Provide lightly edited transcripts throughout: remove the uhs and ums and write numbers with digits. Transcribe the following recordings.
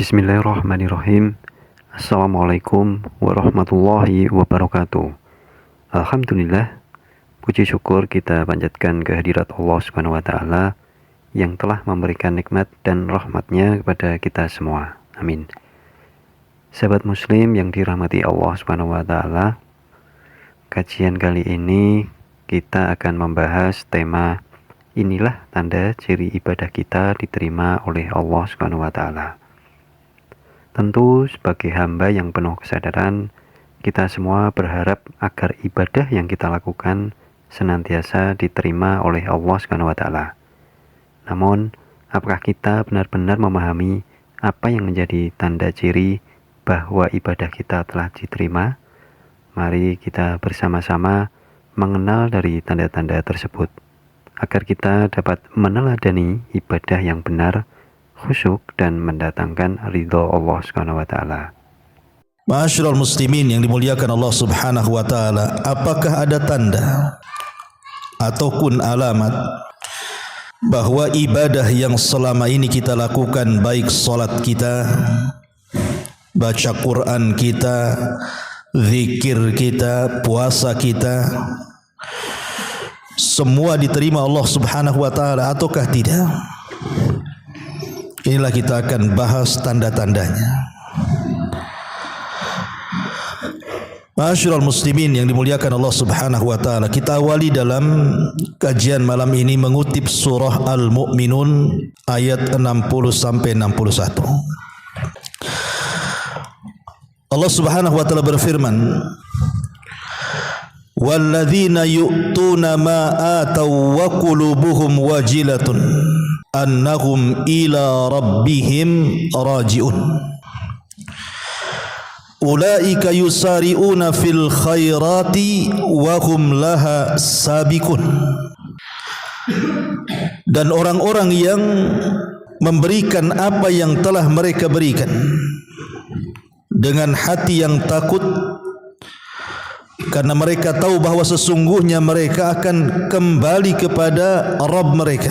Bismillahirrahmanirrahim. Assalamualaikum warahmatullahi wabarakatuh. Alhamdulillah, puji syukur kita panjatkan kehadirat Allah Subhanahu wa taala yang telah memberikan nikmat dan rahmatnya kepada kita semua. Amin. Sahabat muslim yang dirahmati Allah Subhanahu wa taala, kajian kali ini kita akan membahas tema inilah tanda ciri ibadah kita diterima oleh Allah Subhanahu wa taala. Tentu sebagai hamba yang penuh kesadaran, kita semua berharap agar ibadah yang kita lakukan senantiasa diterima oleh Allah Subhanahu wa taala. Namun, apakah kita benar-benar memahami apa yang menjadi tanda ciri bahwa ibadah kita telah diterima? Mari kita bersama-sama mengenal dari tanda-tanda tersebut, agar kita dapat meneladani ibadah yang benar, khusyuk dan mendatangkan ridho Allah Subhanahu wa taala. Ma'asyiral muslimin yang dimuliakan Allah Subhanahu wa taala, apakah ada tanda ataupun alamat bahwa ibadah yang selama ini kita lakukan, baik salat kita, baca Quran kita, zikir kita, puasa kita, semua diterima Allah Subhanahu wa taala ataukah tidak? Inilah kita akan bahas tanda-tandanya. Ma'asyiral muslimin yang dimuliakan Allah Subhanahu wa taala, kita awali dalam kajian malam ini mengutip surah Al-Mu'minun ayat 60 sampai 61. Allah Subhanahu wa taala berfirman, "Walladzina yu'tuna ma ataw wa qulubuhum wajilatun annahum ila rabbihim raji'un. Ulaika yusari'una fil khairati wa hum laha sabiqun." Dan orang-orang yang memberikan apa yang telah mereka berikan dengan hati yang takut, karena mereka tahu bahwa sesungguhnya mereka akan kembali kepada Rabb mereka.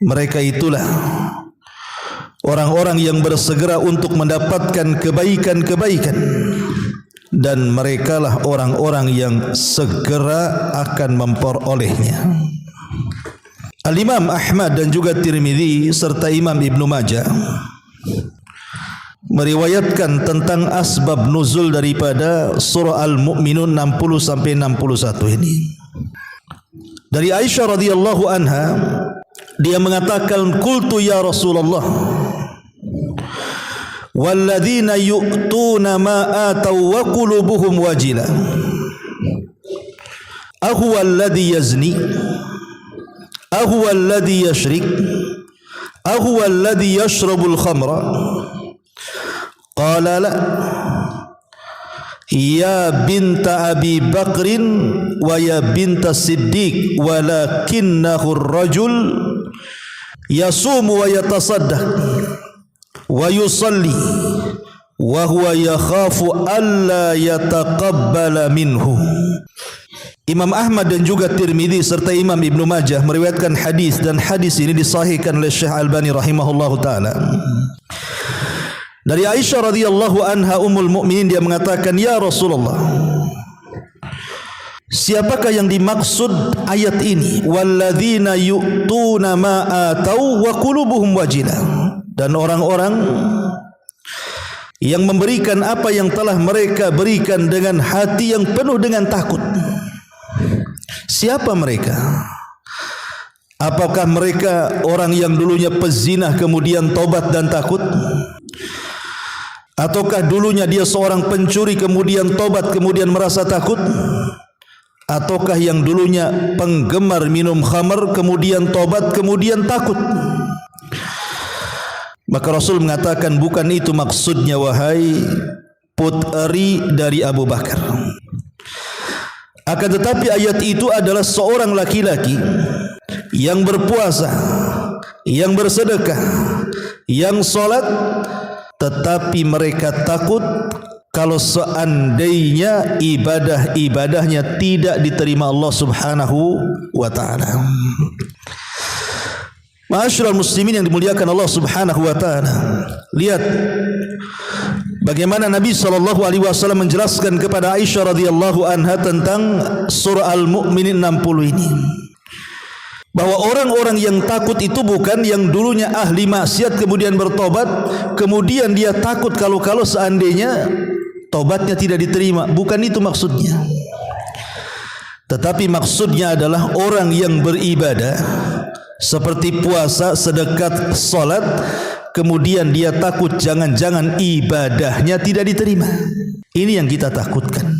Mereka itulah orang-orang yang bersegera untuk mendapatkan kebaikan-kebaikan, dan merekalah orang-orang yang segera akan memperolehnya. Al-Imam Ahmad dan juga Tirmidzi serta Imam Ibnu Majah meriwayatkan tentang asbab nuzul daripada surah Al-Mu'minun 60 sampai 61 ini. Dari Aisyah radhiyallahu anha, dia mengatakan, "Qultu ya Rasulullah, walladzina yu'tuna ma ataw wa qulubuhum wajila, ahuwa alladhi yazni, ahuwa alladhi yashrik, ahuwa alladhi yashrabul khamra?" Qala la, ya binta Abi Bakrin wa ya binta Siddiq, walakinnahu ar-rajul yasumu wa yatasaddaq wa yusalli wa huwa yakhafu alla yataqabbala minhu. Imam Ahmad dan juga Tirmidzi serta Imam Ibnu Majah meriwayatkan hadis, dan hadis ini disahihkan oleh Syekh Albani rahimahullahu taala. Dari Aisyah radhiyallahu anha ummul mukminin, dia mengatakan, "Ya Rasulullah, siapakah yang dimaksud ayat ini? Walladzina yu'tuna ma atau wa qulubuhum wajilah." Dan orang-orang yang memberikan apa yang telah mereka berikan dengan hati yang penuh dengan takut. Siapa mereka? Apakah mereka orang yang dulunya pezina kemudian tobat dan takut? Ataukah dulunya dia seorang pencuri kemudian tobat kemudian merasa takut? Ataukah yang dulunya penggemar minum khamar kemudian tobat kemudian takut? Maka Rasul mengatakan, bukan itu maksudnya wahai putri dari Abu Bakar. Akan tetapi ayat itu adalah seorang laki-laki yang berpuasa, yang bersedekah, yang sholat, tetapi mereka takut kalau seandainya ibadah-ibadahnya tidak diterima Allah Subhanahu wa taala. Ma'asyiral muslimin yang dimuliakan Allah Subhanahu wa taala. Lihat bagaimana Nabi SAW menjelaskan kepada Aisyah radhiyallahu anha tentang surah Al-Mu'minin 60 ini. Bahwa orang-orang yang takut itu bukan yang dulunya ahli maksiat kemudian bertobat, kemudian dia takut kalau seandainya tobatnya tidak diterima. Bukan itu maksudnya. Tetapi maksudnya adalah orang yang beribadah seperti puasa, sedekah, salat, kemudian dia takut jangan-jangan ibadahnya tidak diterima. Ini yang kita takutkan.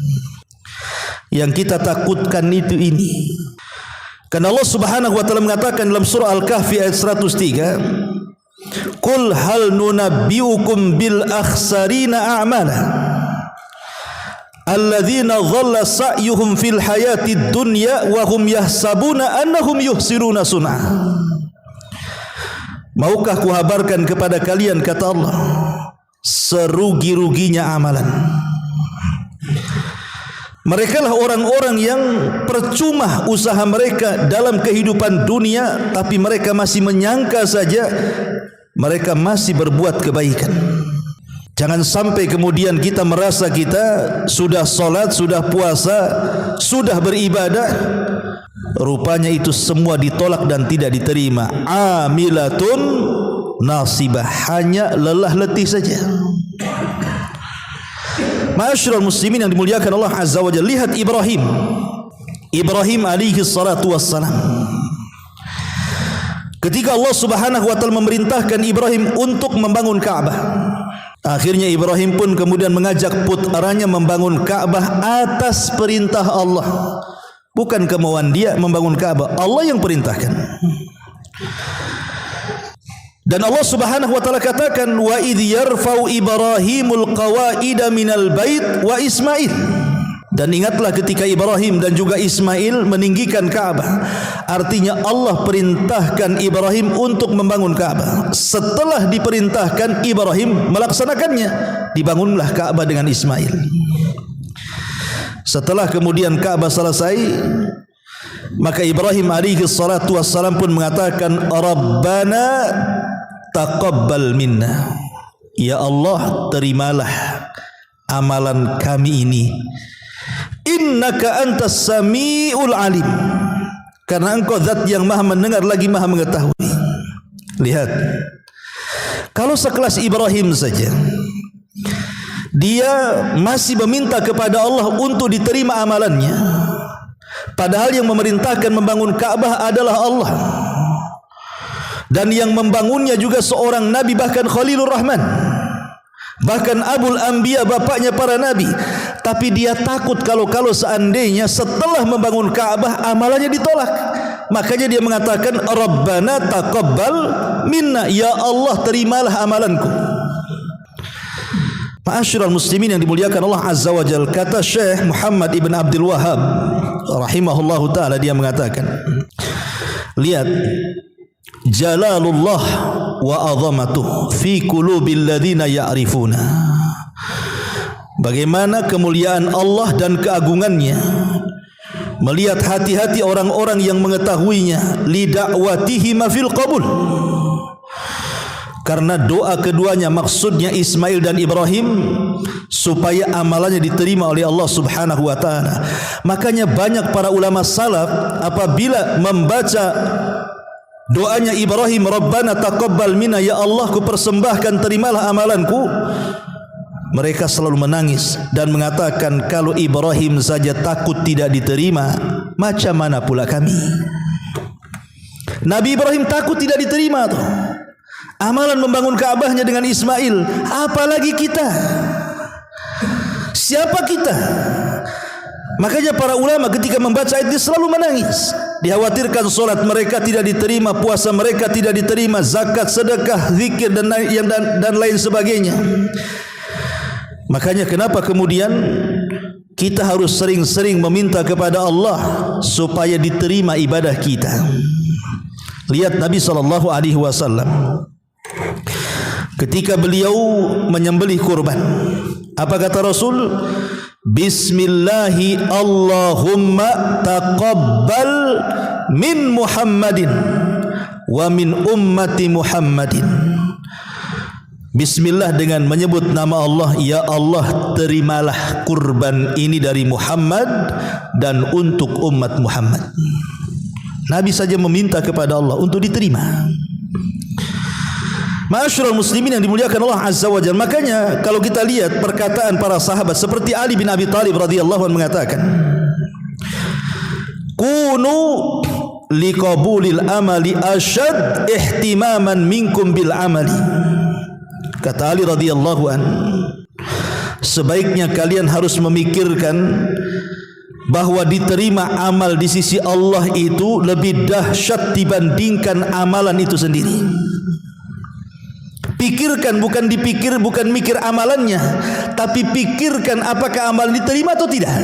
Yang kita takutkan itu ini. Karena Allah Subhanahu wa taala mengatakan dalam surah Al-Kahfi ayat 103, "Qul hal nunabbiukum bil akhsarina a'mala alladzina dhalla sa'yuhum fil hayatid dunya wa hum yahsabuna annahum yuhsiruna sun'a." Maukah kuhabarkan kepada kalian, kata Allah, serugi-ruginya amalan. Mereka lah orang-orang yang percuma usaha mereka dalam kehidupan dunia, tapi mereka masih menyangka saja mereka masih berbuat kebaikan. Jangan sampai kemudian kita merasa kita sudah salat, sudah puasa, sudah beribadah, rupanya itu semua ditolak dan tidak diterima. Amilatun nasibah, hanya lelah letih saja. Ma'asyiral muslimin yang dimuliakan Allah Azza wa Jalla, lihat Ibrahim alaihi salatu wassalam. Ketika Allah Subhanahu wa taala memerintahkan Ibrahim untuk membangun Ka'bah, akhirnya Ibrahim pun kemudian mengajak putranya membangun Ka'bah atas perintah Allah. Bukan kemauan dia membangun Ka'bah, Allah yang perintahkan. Dan Allah Subhanahu wa taala katakan, wa idh yarfa'u Ibrahimul qawaida minal bait wa Ismail. Dan ingatlah ketika Ibrahim dan juga Ismail meninggikan Ka'bah. Artinya Allah perintahkan Ibrahim untuk membangun Ka'bah. Setelah diperintahkan, Ibrahim melaksanakannya. Dibangunlah Ka'bah dengan Ismail. Setelah kemudian Ka'bah selesai, maka Ibrahim alaihi salatu wassalam pun mengatakan, Rabbana taqabbal minna. Ya Allah, terimalah amalan kami ini. Innaka antas sami'ul alim. Karena engkau zat yang maha mendengar lagi maha mengetahui. Lihat, kalau sekelas Ibrahim saja dia masih meminta kepada Allah untuk diterima amalannya, padahal yang memerintahkan membangun Ka'bah adalah Allah, dan yang membangunnya juga seorang Nabi, bahkan Khalilur Rahman, bahkan Abul Anbiya, bapaknya para Nabi. Tapi dia takut kalau seandainya setelah membangun Ka'bah amalannya ditolak. Makanya dia mengatakan, Rabbana taqabbal minna. Ya Allah, terimalah amalanku. Ma'asyiral muslimin yang dimuliakan Allah Azza wa Jalla, kata Syekh Muhammad ibn Abdul Wahhab rahimahullahu ta'ala, dia mengatakan, lihat, jalalullah wa azamatuh fi qulubil ladzina ya'rifuna. Bagaimana kemuliaan Allah dan keagungannya melihat hati-hati orang-orang yang mengetahuinya, li da'watihi ma fil qabul. Karena doa keduanya, maksudnya Ismail dan Ibrahim, supaya amalannya diterima oleh Allah Subhanahu wa taala. Makanya banyak para ulama salaf apabila membaca doanya Ibrahim, Rabbana taqabbal minna, ya Allah, ku persembahkan, terimalah amalanku, mereka selalu menangis dan mengatakan, kalau Ibrahim saja takut tidak diterima, macam mana pula kami? Nabi Ibrahim takut tidak diterima tuh amalan membangun Ka'bahnya dengan Ismail, apalagi kita? Siapa kita? Makanya para ulama ketika membaca ayat ini selalu menangis. Dikhawatirkan solat mereka tidak diterima, puasa mereka tidak diterima, zakat, sedekah, zikir dan lain sebagainya. Makanya kenapa kemudian kita harus sering-sering meminta kepada Allah supaya diterima ibadah kita. Lihat Nabi SAW ketika beliau menyembelih kurban, apa kata Rasul? Bismillahi Allahumma taqabbal min Muhammadin wa min ummati Muhammadin. Bismillah dengan menyebut nama Allah. Ya Allah, terimalah kurban ini dari Muhammad dan untuk umat Muhammad. Nabi saja meminta kepada Allah untuk diterima. Ma'asyiral muslimin yang dimuliakan Allah Azza wa Jalla. Makanya kalau kita lihat perkataan para sahabat seperti Ali bin Abi Thalib radhiyallahu anhu mengatakan, kunu liqabulil amali asyad ihtimaman minkum bil amali. Kata Ali radhiyallahu an, sebaiknya kalian harus memikirkan bahwa diterima amal di sisi Allah itu lebih dahsyat dibandingkan amalan itu sendiri. Pikirkan, bukan dipikir, bukan mikir amalannya, tapi pikirkan apakah amalan diterima atau tidak.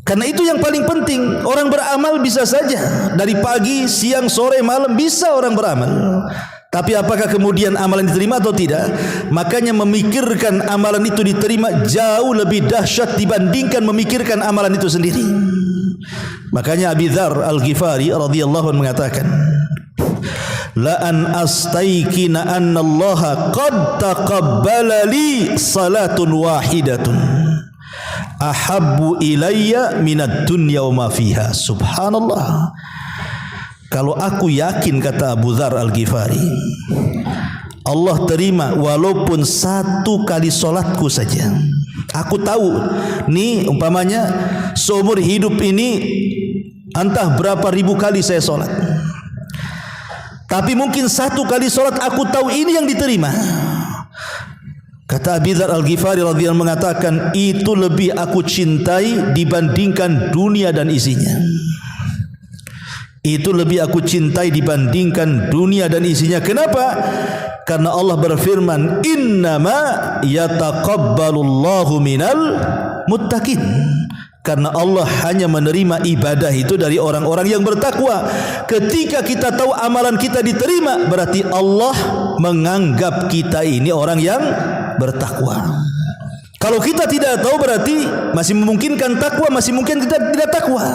Karena itu yang paling penting. Orang beramal bisa saja dari pagi, siang, sore, malam bisa orang beramal. Tapi apakah kemudian amalan diterima atau tidak? Makanya memikirkan amalan itu diterima jauh lebih dahsyat dibandingkan memikirkan amalan itu sendiri. Makanya Abi Dzar Al-Ghifari radhiyallahu anhu mengatakan, la an astaykina anna Allah qad taqabbala li salatun wahidatun ahabbu ilayya minad dunya wa ma fiha. Subhanallah. Kalau aku yakin, kata Abu Dzar Al-Ghifari, Allah terima walaupun satu kali solatku saja. Aku tahu nih, umpamanya seumur hidup ini entah berapa ribu kali saya solat, tapi mungkin satu kali solat aku tahu ini yang diterima. Kata Abi Dzar Al-Ghifari radhiyallahu mengatakan, itu lebih aku cintai dibandingkan dunia dan isinya. Itu lebih aku cintai dibandingkan dunia dan isinya. Kenapa? Karena Allah berfirman, innama yataqabbalullahu minal muttaqin. Karena Allah hanya menerima ibadah itu dari orang-orang yang bertakwa. Ketika kita tahu amalan kita diterima, berarti Allah menganggap kita ini orang yang bertakwa. Kalau kita tidak tahu, berarti masih memungkinkan takwa, masih mungkin kita tidak takwa.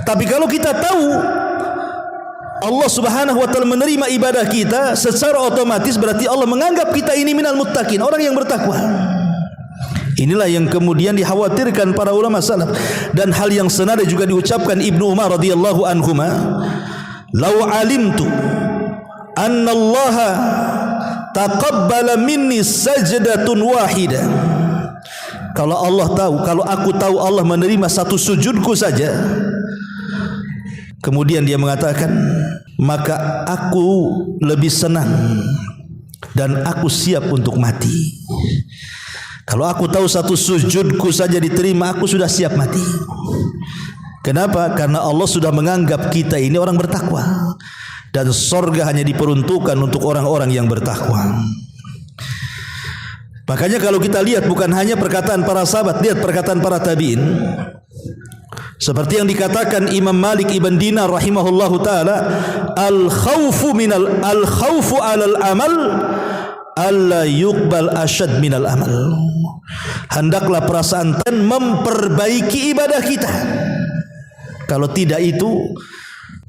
Tapi kalau kita tahu Allah Subhanahu wa taala menerima ibadah kita, secara otomatis berarti Allah menganggap kita ini minal muttaqin, orang yang bertakwa. Inilah yang kemudian dikhawatirkan para ulama salaf, dan hal yang senada juga diucapkan Ibnu Umar radhiyallahu anhuma, "Lau alimtu anna Allah taqabbala minni sajdatun wahidah." Kalau Allah tahu, kalau aku tahu Allah menerima satu sujudku saja, kemudian dia mengatakan, maka aku lebih senang dan aku siap untuk mati. Kalau aku tahu satu sujudku saja diterima, aku sudah siap mati. Kenapa? Karena Allah sudah menganggap kita ini orang bertakwa, dan surga hanya diperuntukkan untuk orang-orang yang bertakwa. Makanya kalau kita lihat bukan hanya perkataan para sahabat, lihat perkataan para tabi'in. Seperti yang dikatakan Imam Malik ibn Dinar rahimahullahu taala, al-khawfu 'alal amal alla yuqbal asyad minal amal. Hendaklah perasaan memperbaiki ibadah kita. Kalau tidak itu,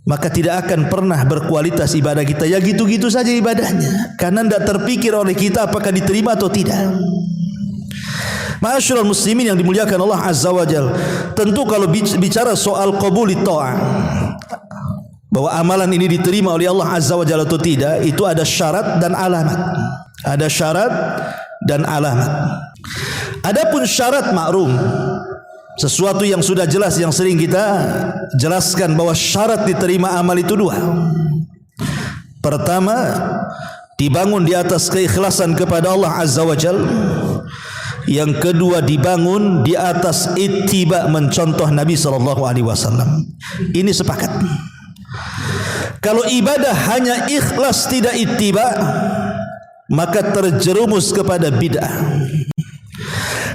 maka tidak akan pernah berkualitas ibadah kita. Ya gitu-gitu saja ibadahnya, karena tidak terpikir oleh kita apakah diterima atau tidak. Ma'asyiral muslimin yang dimuliakan Allah Azza wa Jalla, tentu kalau bicara soal qabuli ta'ah, bahwa amalan ini diterima oleh Allah Azza wa Jalla atau tidak, itu ada syarat dan alamat. Ada syarat dan alamat. Adapun syarat maklum, sesuatu yang sudah jelas, yang sering kita jelaskan, bahwa syarat diterima amal itu dua. Pertama, dibangun di atas keikhlasan kepada Allah Azza wa Jalla. Yang kedua, dibangun di atas ittiba, mencontoh Nabi SAW. Ini sepakat. Kalau ibadah hanya ikhlas tidak ittiba, maka terjerumus kepada bid'ah.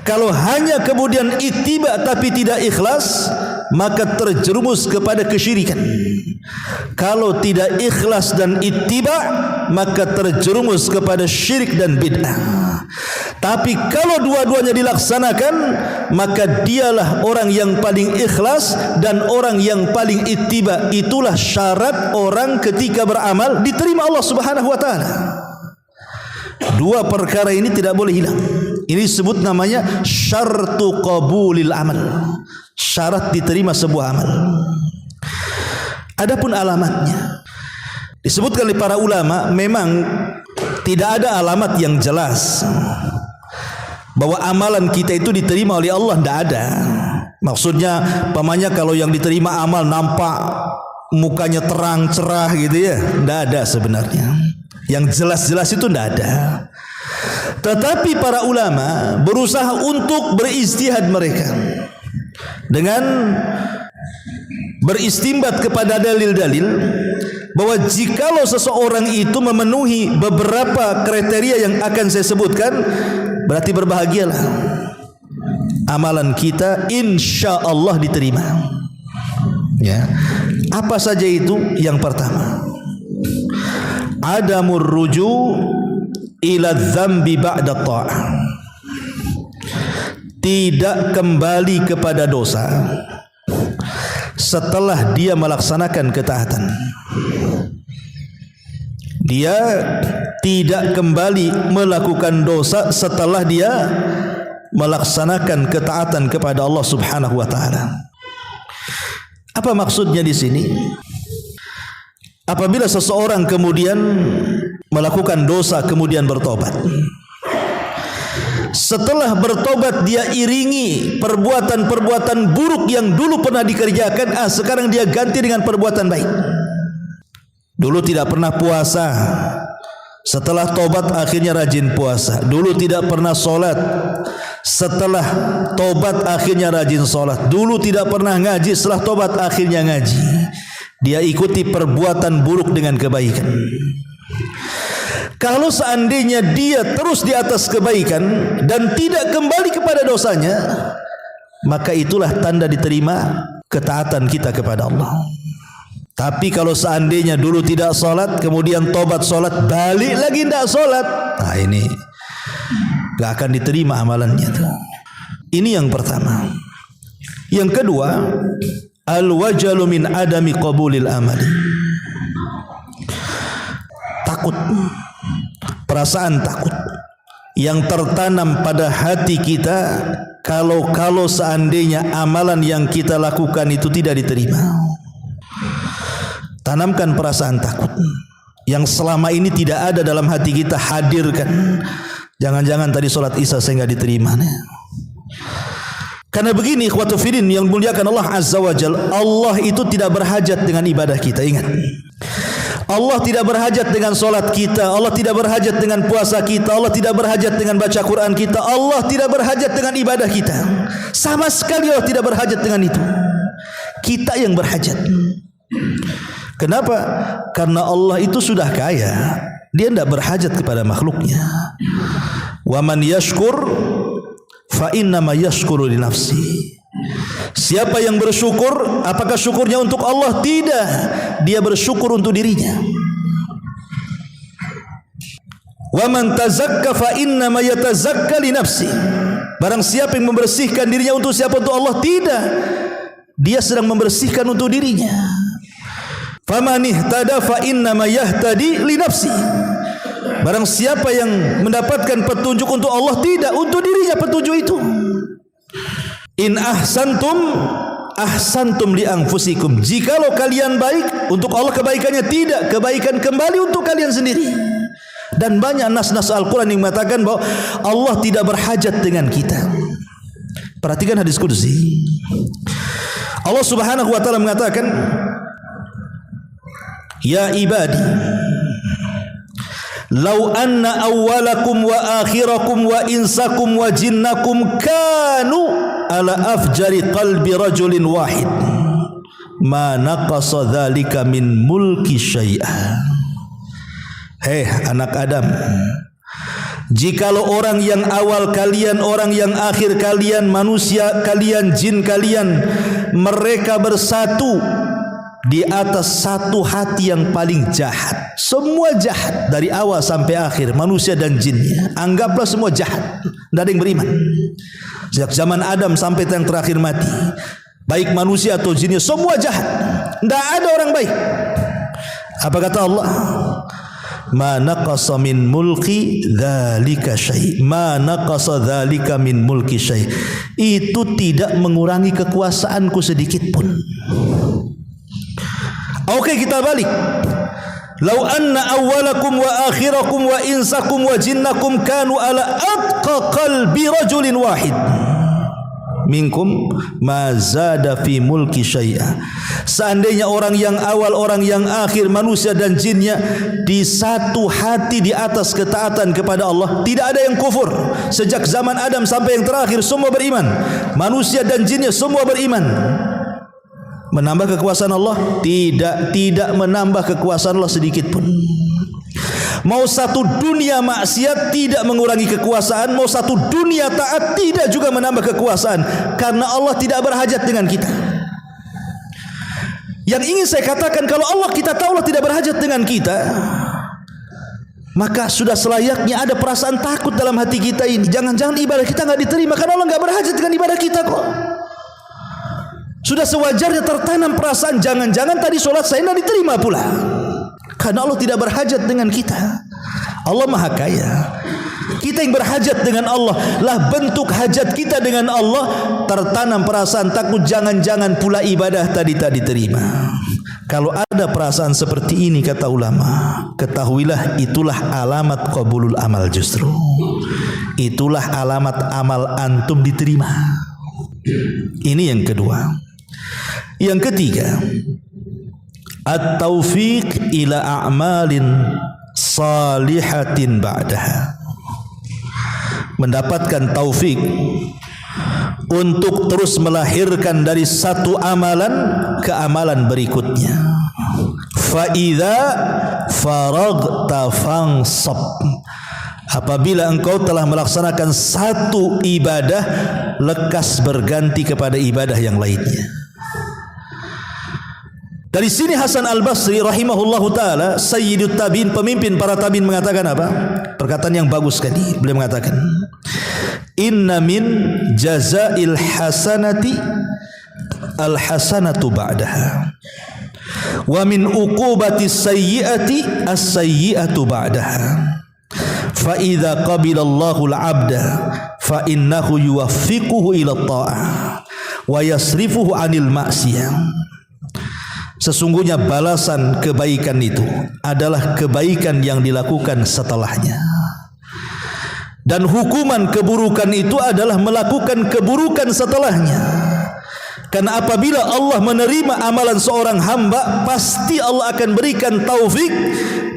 Kalau hanya kemudian ittiba tapi tidak ikhlas, maka terjerumus kepada kesyirikan. Kalau tidak ikhlas dan ittiba, maka terjerumus kepada syirik dan bid'ah. Tapi kalau dua-duanya dilaksanakan, maka dialah orang yang paling ikhlas dan orang yang paling ittiba. Itulah syarat orang ketika beramal diterima Allah Subhanahu wa taala. Dua perkara ini tidak boleh hilang. Ini disebut namanya syartu qabulil amal. Syarat diterima sebuah amal. Adapun alamatnya, disebutkan oleh para ulama, memang tidak ada alamat yang jelas bahwa amalan kita itu diterima oleh Allah, tidak ada. Maksudnya pamannya kalau yang diterima amal nampak mukanya terang cerah gitu ya, tidak ada sebenarnya. Yang jelas-jelas itu tidak ada. Tetapi para ulama berusaha untuk berijtihad mereka dengan beristimbat kepada dalil-dalil bahwa jikalau seseorang itu memenuhi beberapa kriteria yang akan saya sebutkan, berarti berbahagialah, amalan kita insya Allah diterima. Ya, apa saja itu? Yang pertama, adamur ruju' ila dzambi ba'da ta'ah. Tidak kembali kepada dosa setelah dia melaksanakan ketaatan. Dia tidak kembali melakukan dosa setelah dia melaksanakan ketaatan kepada Allah Subhanahu wa taala. Apa maksudnya di sini? Apabila seseorang kemudian melakukan dosa kemudian bertobat, setelah bertobat dia iringi perbuatan-perbuatan buruk yang dulu pernah dikerjakan, sekarang dia ganti dengan perbuatan baik. Dulu tidak pernah puasa, setelah tobat akhirnya rajin puasa. Dulu tidak pernah solat, setelah tobat akhirnya rajin solat. Dulu tidak pernah ngaji, setelah tobat akhirnya ngaji. Dia ikuti perbuatan buruk dengan kebaikan. Kalau seandainya dia terus di atas kebaikan dan tidak kembali kepada dosanya, maka itulah tanda diterima ketaatan kita kepada Allah. Tapi kalau seandainya dulu tidak solat, kemudian tobat solat, balik lagi tidak solat, nah ini gak akan diterima amalannya tuh. Ini yang pertama. Yang kedua, al-wajalu min adami qabulil amali. Takut, perasaan takut yang tertanam pada hati kita kalau seandainya amalan yang kita lakukan itu tidak diterima. Tanamkan perasaan takut yang selama ini tidak ada dalam hati kita, hadirkan. Jangan-jangan tadi sholat isya saya nggak diterima nih. Karena begini, ikhwatu fillah yang dimuliakan Allah Azza wa Jalla, Allah itu tidak berhajat dengan ibadah kita. Ingat, Allah tidak berhajat dengan solat kita, Allah tidak berhajat dengan puasa kita, Allah tidak berhajat dengan baca Quran kita, Allah tidak berhajat dengan ibadah kita. Sama sekali Allah tidak berhajat dengan itu. Kita yang berhajat. Kenapa? Karena Allah itu sudah kaya, Dia tidak berhajat kepada makhluknya. Wa man yashkur fa innama yashkuru li nafsi. Siapa yang bersyukur, apakah syukurnya untuk Allah? Tidak, dia bersyukur untuk dirinya. Wa man tazakka fa innama yatazakka li nafsi. Barang siapa yang membersihkan dirinya untuk siapa? Untuk Allah? Tidak, dia sedang membersihkan untuk dirinya. Faman ihtada fa innama yahtadi li nafsi. Barang siapa yang mendapatkan petunjuk untuk Allah? Tidak, untuk dirinya petunjuk itu. In ahsantum ahsantum li anfusikum. Jikalau kalian baik, untuk Allah kebaikannya. Tidak, kebaikan kembali untuk kalian sendiri. Dan banyak nas-nas Al-Quran yang mengatakan bahwa Allah tidak berhajat dengan kita. Perhatikan hadis qudsi. Allah Subhanahu wa taala mengatakan, ya ibadi, lau anna awwalakum wa akhirakum wa insakum wa jinnakum kanu ala afjari qalbi rajulin wahid ma naqasa dzalika min mulki syai'a. Hei anak Adam, jikalau orang yang awal kalian, orang yang akhir kalian, manusia kalian, jin kalian, mereka bersatu di atas satu hati yang paling jahat. Semua jahat dari awal sampai akhir, manusia dan jinnya. Anggaplah semua jahat, tidak ada yang beriman. Sejak zaman Adam sampai yang terakhir mati, baik manusia atau jinnya, semua jahat. Tidak ada orang baik. Apa kata Allah? Ma naqasa min mulki dzalika syai'. Ma naqasa dzalika min mulki syai'. Itu tidak mengurangi kekuasaanku sedikit pun. Oke, kita balik. Lau anna awwalakum wa akhirakum wa insakum wa jinnakum kanu ala atqa qalbi rajulin wahid minkum ma zada fi mulki syai'a. Seandainya orang yang awal, orang yang akhir, manusia dan jinnya di satu hati di atas ketaatan kepada Allah, tidak ada yang kufur. Sejak zaman Adam sampai yang terakhir semua beriman. Manusia dan jinnya semua beriman. Menambah kekuasaan Allah? Tidak menambah kekuasaan Allah sedikit pun. Mau satu dunia maksiat tidak mengurangi kekuasaan, mau satu dunia taat tidak juga menambah kekuasaan, karena Allah tidak berhajat dengan kita. Yang ingin saya katakan, kalau Allah kita tahu Allah tidak berhajat dengan kita, maka sudah selayaknya ada perasaan takut dalam hati kita ini. Jangan-jangan ibadah kita nggak diterima karena Allah nggak berhajat dengan ibadah kita kok. Sudah sewajarnya tertanam perasaan jangan-jangan tadi sholat saya tidak diterima pula, karena Allah tidak berhajat dengan kita. Allah Maha Kaya. Kita yang berhajat dengan Allah, lah bentuk hajat kita dengan Allah tertanam perasaan takut jangan-jangan pula ibadah tadi tak diterima. Kalau ada perasaan seperti ini, kata ulama, ketahuilah itulah alamat qabulul amal. Justru itulah alamat amal antum diterima. Ini yang kedua. Yang ketiga, at-taufiq ila a'malin salihatin ba'daha. Mendapatkan taufik untuk terus melahirkan dari satu amalan ke amalan berikutnya. Fa idza faragta fansab. Apabila engkau telah melaksanakan satu ibadah, lekas berganti kepada ibadah yang lainnya. Dari sini Hasan Al-Basri rahimahullahu taala, sayyidut tabi'in, pemimpin para tabi'in, mengatakan apa? Perkataan yang bagus sekali. Beliau mengatakan, inna min jazail hasanati al-hasanatu ba'daha, wa min uqubati sayyi'ati as-sayyi'atu ba'daha. Fa idza qabila Allahu al-'abda fa innahu yuwaffiquhu ila at-tha'ah wa yasrifuhu 'anil ma'siyah. Sesungguhnya balasan kebaikan itu adalah kebaikan yang dilakukan setelahnya, dan hukuman keburukan itu adalah melakukan keburukan setelahnya. Karena apabila Allah menerima amalan seorang hamba, pasti Allah akan berikan taufik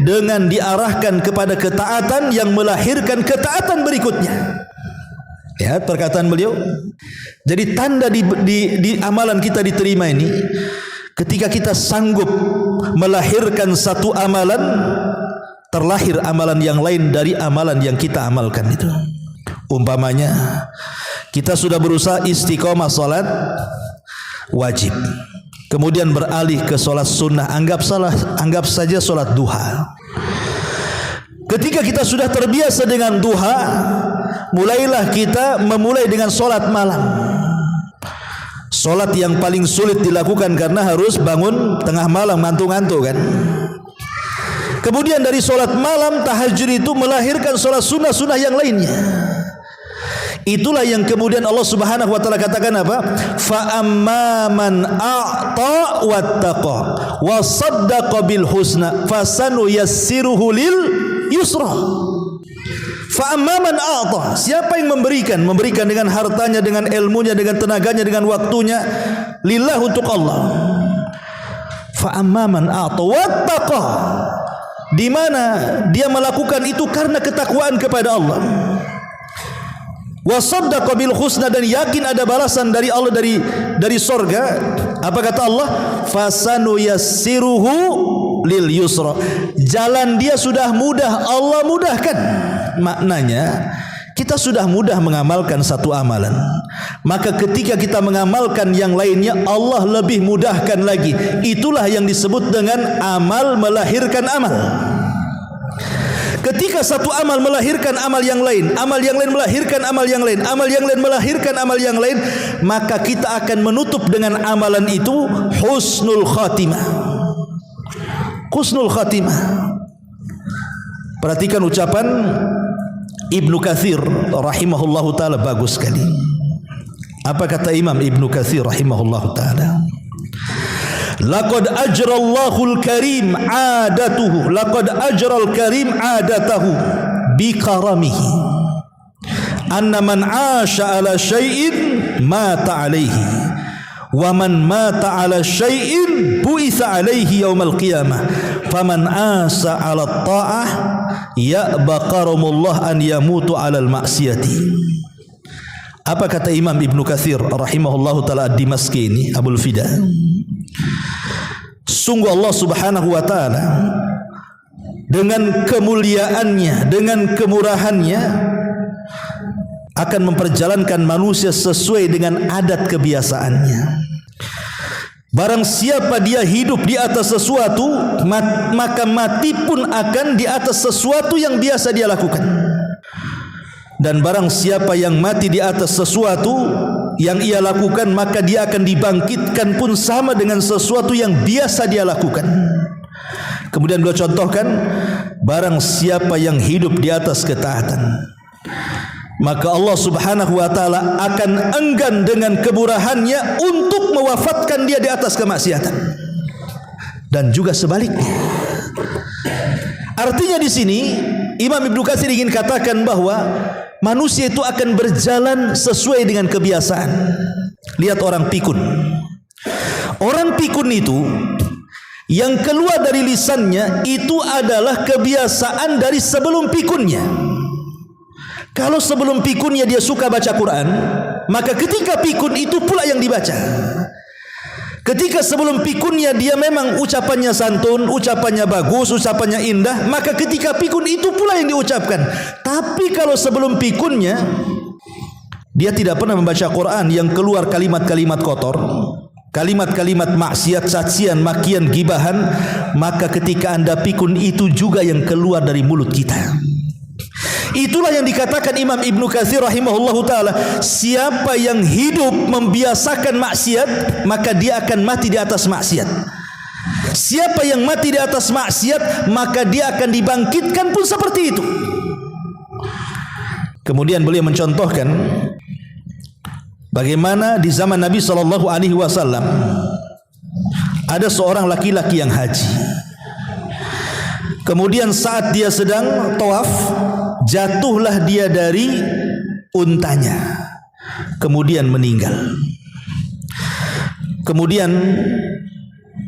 dengan diarahkan kepada ketaatan yang melahirkan ketaatan berikutnya. Ya, perkataan beliau. Jadi tanda di amalan kita diterima ini, ketika kita sanggup melahirkan satu amalan, terlahir amalan yang lain dari amalan yang kita amalkan itu. Umpamanya kita sudah berusaha istiqomah salat wajib, kemudian beralih ke salat sunnah, anggap saja salat duha. Ketika kita sudah terbiasa dengan duha, mulailah kita memulai dengan salat malam. Solat yang paling sulit dilakukan karena harus bangun tengah malam, ngantuk-ngantuk kan. Kemudian dari solat malam, tahajud itu melahirkan solat sunnah-sunnah yang lainnya. Itulah yang kemudian Allah Subhanahu wa taala katakan apa? Fa amma man a'ta wattaqa wa saddaqa bil husna fasanuyassiruhu lil yusra. Fa amma man a'ta, siapa yang memberikan dengan hartanya, dengan ilmunya, dengan tenaganya, dengan waktunya lillah, untuk Allah. Fa amma man a'ta wattaqa, di mana dia melakukan itu karena ketakwaan kepada Allah. Wa saddaqa bil husna, dan yakin ada balasan dari Allah, dari sorga. Apa kata Allah? Fasanuyassiruhu lil yusra, jalan dia sudah mudah, Allah mudahkan. Maknanya Kita sudah mudah mengamalkan satu amalan, maka ketika kita mengamalkan yang lainnya, Allah lebih mudahkan lagi. Itulah yang disebut dengan amal melahirkan amal. Ketika satu amal melahirkan amal yang lain, amal yang lain melahirkan amal yang lain, amal yang lain melahirkan amal yang lain, maka kita akan menutup dengan amalan itu husnul khatimah. Husnul khatimah. Perhatikan ucapan Ibnu Katsir rahimahullahu taala, bagus sekali. Apa kata Imam Ibnu Katsir rahimahullahu taala? Laqad ajrallahu al-karim adatuhu, laqad ajral karim adatahu bi karamihi, anna man 'asha ala syai'in mata 'alaihi, wa man mata 'ala syai'in bu'itsa 'alaihi yaumal qiyamah, faman 'asa 'ala ta'ah ya'ba karamullah an yamutu 'ala al-ma'siyati. Apa kata Imam Ibnu Katsir rahimahullahu taala ad-Dimashqi ini, Abul Fida? Sungguh Allah subhanahu wa ta'ala dengan kemuliaannya, dengan kemurahannya akan memperjalankan manusia sesuai dengan adat kebiasaannya. Barang siapa dia hidup di atas sesuatu, maka mati pun akan di atas sesuatu yang biasa dia lakukan. Dan barang siapa yang mati di atas sesuatu yang ia lakukan, maka dia akan dibangkitkan pun sama dengan sesuatu yang biasa dia lakukan. Kemudian beliau contohkan, barang siapa yang hidup di atas ketaatan, maka Allah subhanahu wa ta'ala akan enggan dengan kemurahannya untuk mewafatkan dia di atas kemaksiatan. Dan juga sebaliknya. Artinya di sini Imam Ibnu Katsir ingin katakan bahwa manusia itu akan berjalan sesuai dengan kebiasaan. Lihat orang pikun. Orang pikun itu yang keluar dari lisannya itu adalah kebiasaan dari sebelum pikunnya. Kalau sebelum pikunnya dia suka baca Quran, maka ketika pikun itu pula yang dibaca. Ketika sebelum pikunnya dia memang ucapannya santun, ucapannya bagus, ucapannya indah, maka ketika pikun itu pula yang diucapkan. Tapi kalau sebelum pikunnya dia tidak pernah membaca Quran, yang keluar kalimat-kalimat kotor, kalimat-kalimat maksiat, cacian, makian, gibahan, maka ketika Anda pikun itu juga yang keluar dari mulut kita. Itulah yang dikatakan Imam Ibnu Katsir rahimahullahu taala, siapa yang hidup membiasakan maksiat, maka dia akan mati di atas maksiat. Siapa yang mati di atas maksiat, maka dia akan dibangkitkan pun seperti itu. Kemudian beliau mencontohkan bagaimana di zaman Nabi sallallahu alaihi wasallam ada seorang laki-laki yang haji. Kemudian saat dia sedang tawaf, jatuhlah dia dari untanya, kemudian meninggal. Kemudian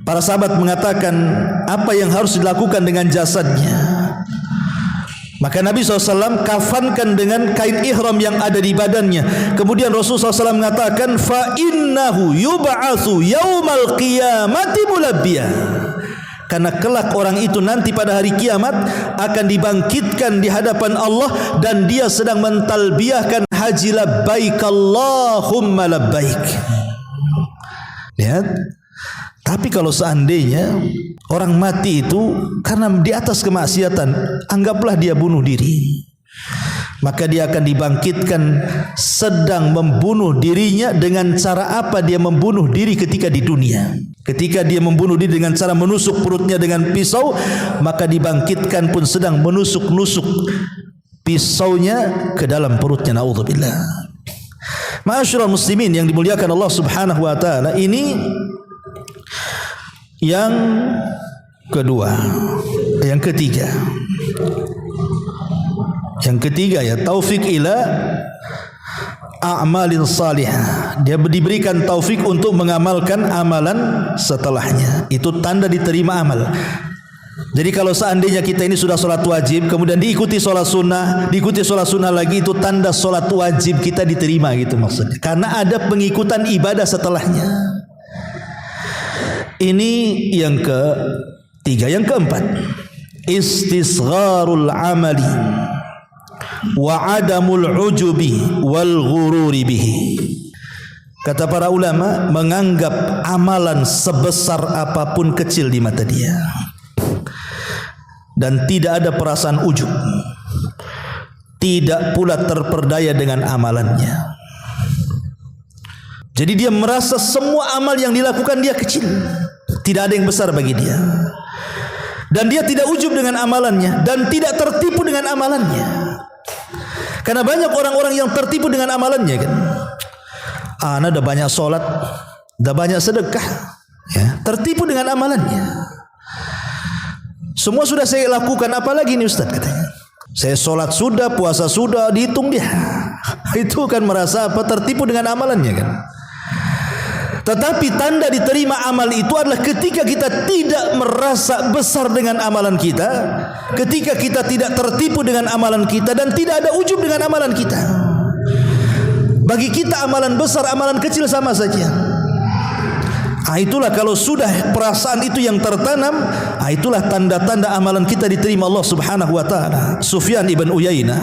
para sahabat mengatakan, apa yang harus dilakukan dengan jasadnya? Maka Nabi SAW kafankan dengan kain ihram yang ada di badannya. Kemudian Rasulullah SAW mengatakan, fa innahu yub'atsu yaumal qiyamati mulabbiya. Karena kelak orang itu nanti pada hari kiamat akan dibangkitkan di hadapan Allah dan dia sedang mentalbiyahkan haji labbaik Allahumma labbaik. Lihat. Tapi kalau seandainya orang mati itu karena di atas kemaksiatan, anggaplah dia bunuh diri, maka dia akan dibangkitkan sedang membunuh dirinya. Dengan cara apa dia membunuh diri ketika di dunia? Ketika dia membunuh diri dengan cara menusuk perutnya dengan pisau, maka dibangkitkan pun sedang menusuk-nusuk pisaunya ke dalam perutnya. Naudzubillah. Ma'asyiral muslimin yang dimuliakan Allah Subhanahu wa taala, ini yang kedua. Yang ketiga. Yang ketiga ya, taufik ila a'malin salihah. Dia diberikan taufik untuk mengamalkan amalan setelahnya. Itu tanda diterima amal. Jadi kalau seandainya kita ini sudah sholat wajib, kemudian diikuti sholat sunnah, diikuti sholat sunnah lagi, itu tanda sholat wajib kita diterima gitu maksudnya. Karena ada pengikutan ibadah setelahnya. Ini yang ketiga. Yang keempat, istisgharul amali wa adamul ujubi wal ghururi bihi. Kata para ulama, menganggap amalan sebesar apapun kecil di mata dia, dan tidak ada perasaan ujub, tidak pula terperdaya dengan amalannya. Jadi dia merasa semua amal yang dilakukan dia kecil, tidak ada yang besar bagi dia, dan dia tidak ujub dengan amalannya dan tidak tertipu dengan amalannya. Karena banyak orang-orang yang tertipu dengan amalannya kan. Ana udah banyak sholat, udah banyak sedekah, ya, tertipu dengan amalannya. Semua sudah saya lakukan, apalagi ini Ustaz katanya. Saya sholat sudah, puasa sudah, dihitung dia. Itu kan merasa apa? Tertipu dengan amalannya kan. Tetapi tanda diterima amal itu adalah ketika kita tidak merasa besar dengan amalan kita, ketika kita tidak tertipu dengan amalan kita, dan tidak ada ujub dengan amalan kita. Bagi kita amalan besar, amalan kecil sama saja. Itulah kalau sudah perasaan itu yang tertanam, itulah tanda-tanda amalan kita diterima Allah Subhanahu wa taala. Sufyan ibn Uyainah,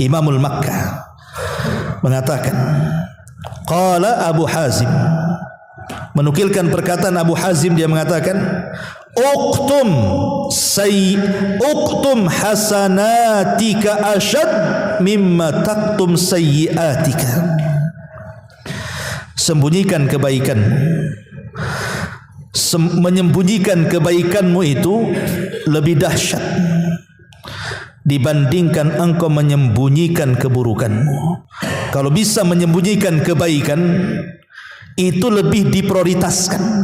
Imamul Makkah, mengatakan, qala Abu Hazim, menukilkan perkataan Abu Hazim, dia mengatakan, Uktum hasanatika ashad mimma taktum sayyiatika. Sembunyikan kebaikanmu, menyembunyikan kebaikanmu itu lebih dahsyat dibandingkan engkau menyembunyikan keburukanmu. Kalau bisa menyembunyikan kebaikan, itu lebih diprioritaskan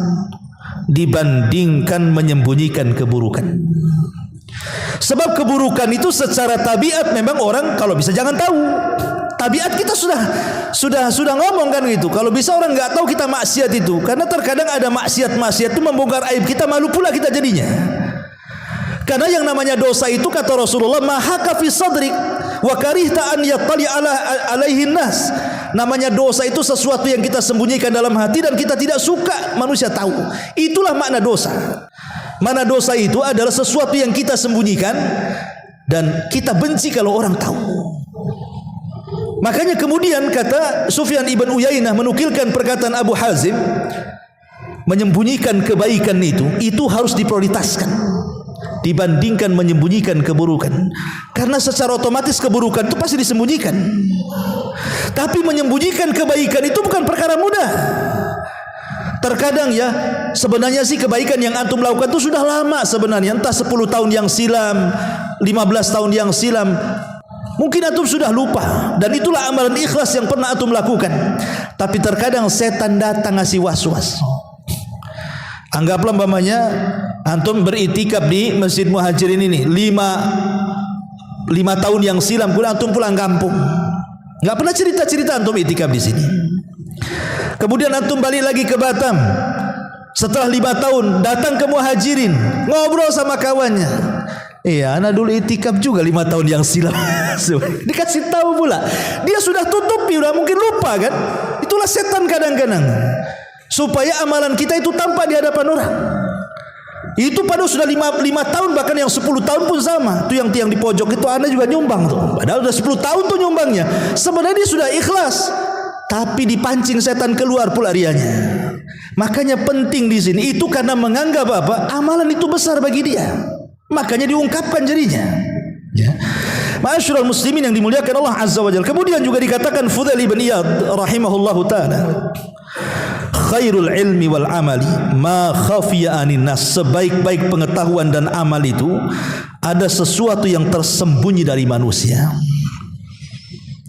dibandingkan menyembunyikan keburukan. Sebab keburukan itu secara tabiat memang orang kalau bisa jangan tahu. Tabiat kita sudah ngomong kan gitu. Kalau bisa orang nggak tahu kita maksiat itu, karena terkadang ada maksiat itu membongkar aib kita, malu pula kita jadinya. Karena yang namanya dosa itu kata Rasulullah, mahaka fi sadrik wa karihta an yattali alaihin nas. Namanya dosa itu sesuatu yang kita sembunyikan dalam hati dan kita tidak suka manusia tahu. Itulah makna dosa. Makna dosa itu adalah sesuatu yang kita sembunyikan dan kita benci kalau orang tahu. Makanya kemudian kata Sufyan ibn Uyainah menukilkan perkataan Abu Hazim, menyembunyikan kebaikan itu harus diprioritaskan dibandingkan menyembunyikan keburukan. Karena secara otomatis keburukan itu pasti disembunyikan. Tapi menyembunyikan kebaikan itu bukan perkara mudah. Terkadang ya, sebenarnya sih kebaikan yang antum lakukan itu sudah lama sebenarnya, entah 10 tahun yang silam, 15 tahun yang silam. Mungkin antum sudah lupa, dan itulah amalan ikhlas yang pernah antum lakukan. Tapi terkadang setan datang ngasih was-was. Anggaplah umpamanya antum beritikaf di Masjid Muhajirin ini 5 tahun yang silam, kemudian antum pulang kampung. Enggak pernah cerita-cerita antum itikaf di sini. Kemudian antum balik lagi ke Batam. Setelah 5 tahun datang ke Muhajirin, ngobrol sama kawannya. Iya, anak dulu itikaf juga 5 tahun yang silam. Dikasih tahu pula. Dia sudah tutupi, udah mungkin lupa kan. Itulah setan kadang-kadang. Supaya amalan kita itu tampak di hadapan orang. Itu pada sudah 5 tahun, bahkan yang 10 tahun pun sama. Itu yang tiang di pojok itu Anda juga nyumbang tuh. Padahal sudah 10 tahun tuh nyumbangnya. Sebenarnya dia sudah ikhlas, tapi dipancing setan keluar pula rianya. Makanya penting di sini itu karena menganggap apa? Amalan itu besar bagi dia. Makanya diungkapkan jadinya. Ya. Ma'asyiral muslimin yang dimuliakan Allah Azza wa Jalla. Kemudian juga dikatakan Fudail bin Iyad rahimahullahu taala, khairul ilmi wal amali ma khafiya anin nas. Sebaik-baik pengetahuan dan amal itu ada sesuatu yang tersembunyi dari manusia.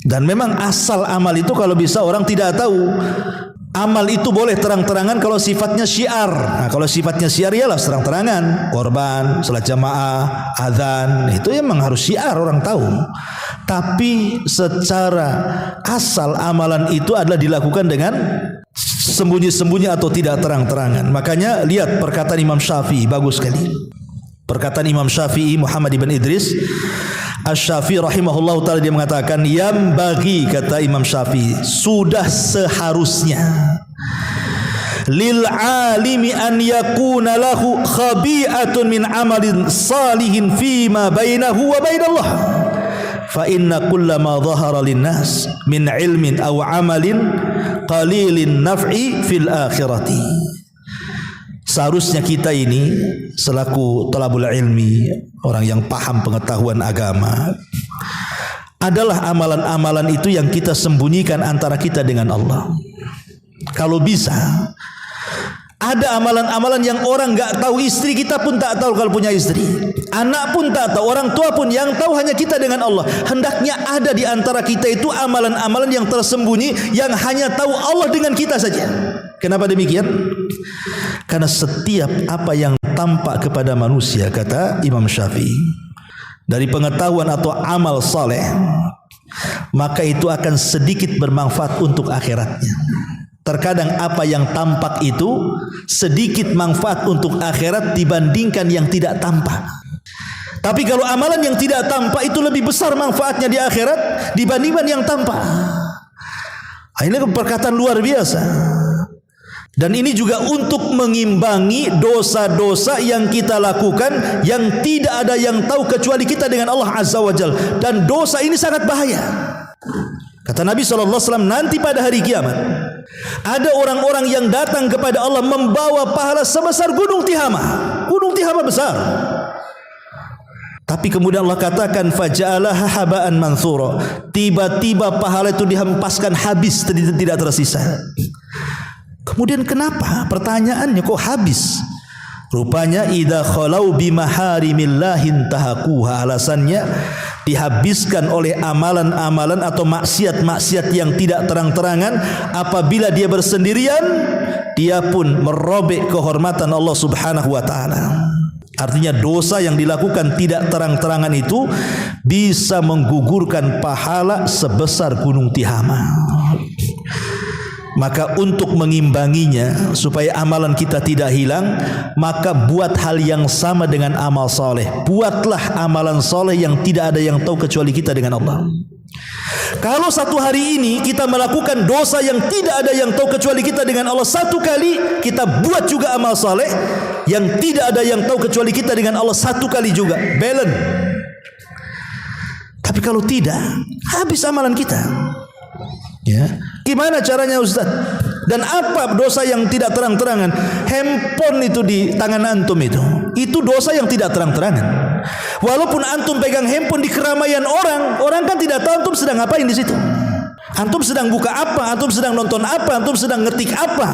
Dan memang asal amal itu kalau bisa orang tidak tahu. Amal itu boleh terang-terangan kalau sifatnya syiar. Nah, kalau sifatnya syiar ialah terang-terangan, korban, salat jamaah, azan, itu memang harus syiar, orang tahu. Tapi secara asal amalan itu adalah dilakukan dengan sembunyi-sembunyi atau tidak terang-terangan. Makanya lihat perkataan Imam Syafi'i, bagus sekali. Perkataan Imam Syafi'i Muhammad ibn Idris Asy-Syafi'i rahimahullah ta'ala, dia mengatakan, yang bagi, kata Imam Syafi'i, sudah seharusnya lil alimi an yakuna lahu khabi'atun min amalin salihin fima bainahu wa bainallah. fa inna kullama dhahara linnas min ilmin aw amalin qalilin naf'i fil akhirati. Seharusnya kita ini selaku thalabul ilmi, orang yang paham pengetahuan agama, adalah amalan-amalan itu yang kita sembunyikan antara kita dengan Allah. Kalau bisa, ada amalan-amalan yang orang gak tahu, istri kita pun tak tahu kalau punya istri, anak pun tak tahu, orang tua pun, yang tahu hanya kita dengan Allah. Hendaknya ada di antara kita itu amalan-amalan yang tersembunyi, yang hanya tahu Allah dengan kita saja. Kenapa demikian? Karena setiap apa yang tampak kepada manusia, kata Imam Syafi'i, dari pengetahuan atau amal saleh, maka itu akan sedikit bermanfaat untuk akhiratnya. Terkadang apa yang tampak itu sedikit manfaat untuk akhirat dibandingkan yang tidak tampak. Tapi kalau amalan yang tidak tampak itu lebih besar manfaatnya di akhirat dibandingkan yang tampak. Ini perkataan luar biasa. Dan ini juga untuk mengimbangi dosa-dosa yang kita lakukan, yang tidak ada yang tahu kecuali kita dengan Allah Azza wa Jalla. Dan dosa ini sangat bahaya. Kata Nabi SAW, nanti pada hari kiamat ada orang-orang yang datang kepada Allah membawa pahala sebesar gunung Tihama. Gunung Tihama besar. Tapi kemudian Allah katakan faja'alaha haba'an manthura. Tiba-tiba pahala itu dihempaskan habis, tidak tersisa. Kemudian kenapa? Pertanyaannya kok habis? Rupanya idza khalau bimaharimillahi tahaquha. Alasannya dihabiskan oleh amalan-amalan atau maksiat-maksiat yang tidak terang-terangan. Apabila dia bersendirian, dia pun merobek kehormatan Allah Subhanahu wa taala. Artinya dosa yang dilakukan tidak terang-terangan itu bisa menggugurkan pahala sebesar gunung Tihama. Maka untuk mengimbanginya supaya amalan kita tidak hilang, maka buat hal yang sama dengan amal soleh. Buatlah amalan soleh yang tidak ada yang tahu kecuali kita dengan Allah. Kalau satu hari ini kita melakukan dosa yang tidak ada yang tahu kecuali kita dengan Allah, satu kali kita buat juga amal soleh yang tidak ada yang tahu kecuali kita dengan Allah, satu kali juga, balance. Tapi kalau tidak, habis amalan kita. Ya, gimana caranya Ustaz? Dan apa dosa yang tidak terang-terangan? Handphone itu di tangan antum itu dosa yang tidak terang-terangan. Walaupun antum pegang handphone di keramaian orang kan tidak tahu antum sedang ngapain di situ. Antum sedang buka apa? Antum sedang nonton apa? Antum sedang ngetik apa?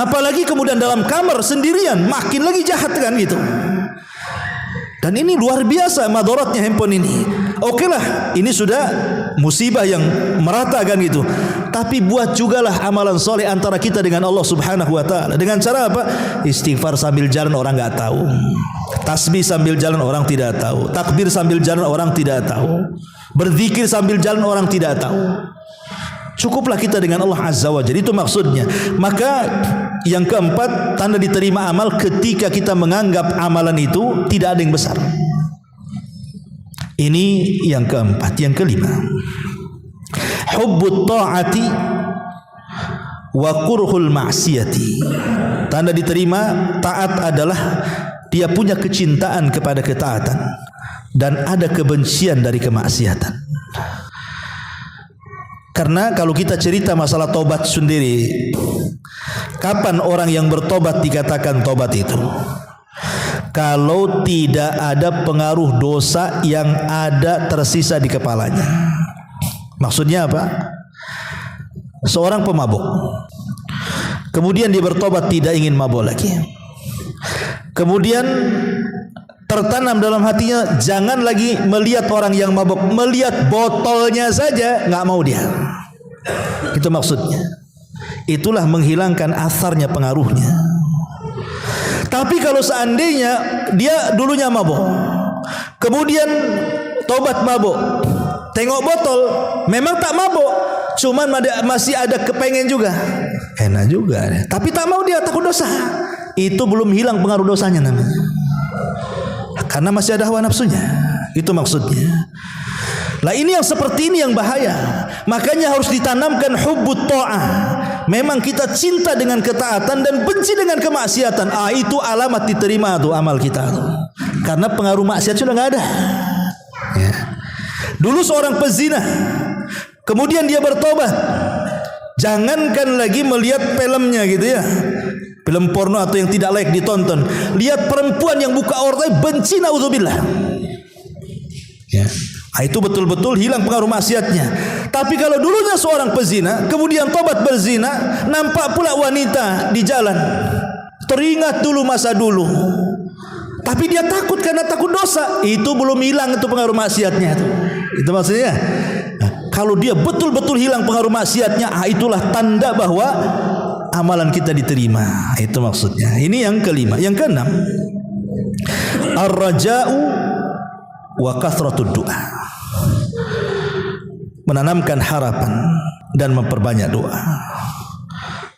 Apalagi kemudian dalam kamar sendirian, makin lagi jahat kan gitu. Dan ini luar biasa madaratnya handphone ini. Oke lah, ini sudah musibah yang merata kan gitu. Tapi buat jugalah amalan soleh antara kita dengan Allah Subhanahu wa taala. Dengan cara apa? Istighfar sambil jalan orang enggak tahu. Tasbih sambil jalan orang tidak tahu. Takbir sambil jalan orang tidak tahu. Berzikir sambil jalan orang tidak tahu. Cukuplah kita dengan Allah Azza wa Jalla, itu maksudnya. Maka yang keempat, tanda diterima amal ketika kita menganggap amalan itu tidak ada yang besar. Ini yang keempat. Yang kelima, hubbut ta'ati wa kurhul ma'siyati. Tanda diterima taat adalah dia punya kecintaan kepada ketaatan dan ada kebencian dari kemaksiatan. Karena kalau kita cerita masalah tobat sendiri, kapan orang yang bertobat dikatakan tobat itu? Kalau tidak ada pengaruh dosa yang ada tersisa di kepalanya. Maksudnya apa? Seorang pemabuk, kemudian dia bertobat tidak ingin mabuk lagi. Kemudian tertanam dalam hatinya jangan lagi melihat orang yang mabuk, melihat botolnya saja nggak mau dia. Itu maksudnya. Itulah menghilangkan asarnya, pengaruhnya. Tapi kalau seandainya dia dulunya mabuk, kemudian tobat mabuk, tengok botol, memang tak mabuk, cuman masih ada kepengen juga, enak juga, tapi tak mau dia, takut dosa. Itu belum hilang pengaruh dosanya namanya. Karena masih ada hawa nafsunya. Itu maksudnya. Lah ini yang seperti ini yang bahaya. Makanya harus ditanamkan hubbut ta'ah. Memang kita cinta dengan ketaatan dan benci dengan kemaksiatan. Itu alamat diterima tuh amal kita tuh. Karena pengaruh maksiat sudah enggak ada. Ya. Dulu seorang pezina, kemudian dia bertobat. Jangankan lagi melihat filmnya gitu ya, film porno atau yang tidak layak ditonton. Lihat perempuan yang buka aurat, benci, naudzubillah. Ya. Itu betul-betul hilang pengaruh maksiatnya. Tapi kalau dulunya seorang pezina, kemudian tobat berzina, nampak pula wanita di jalan, teringat dulu masa dulu. Tapi dia takut karena takut dosa. Itu belum hilang itu pengaruh maksiatnya. Itu maksudnya. Nah, kalau dia betul-betul hilang pengaruh maksiatnya, itulah tanda bahwa amalan kita diterima. Itu maksudnya. Ini yang kelima. Yang keenam, ar-raja'u wa kathratud du'a. Menanamkan harapan dan memperbanyak doa.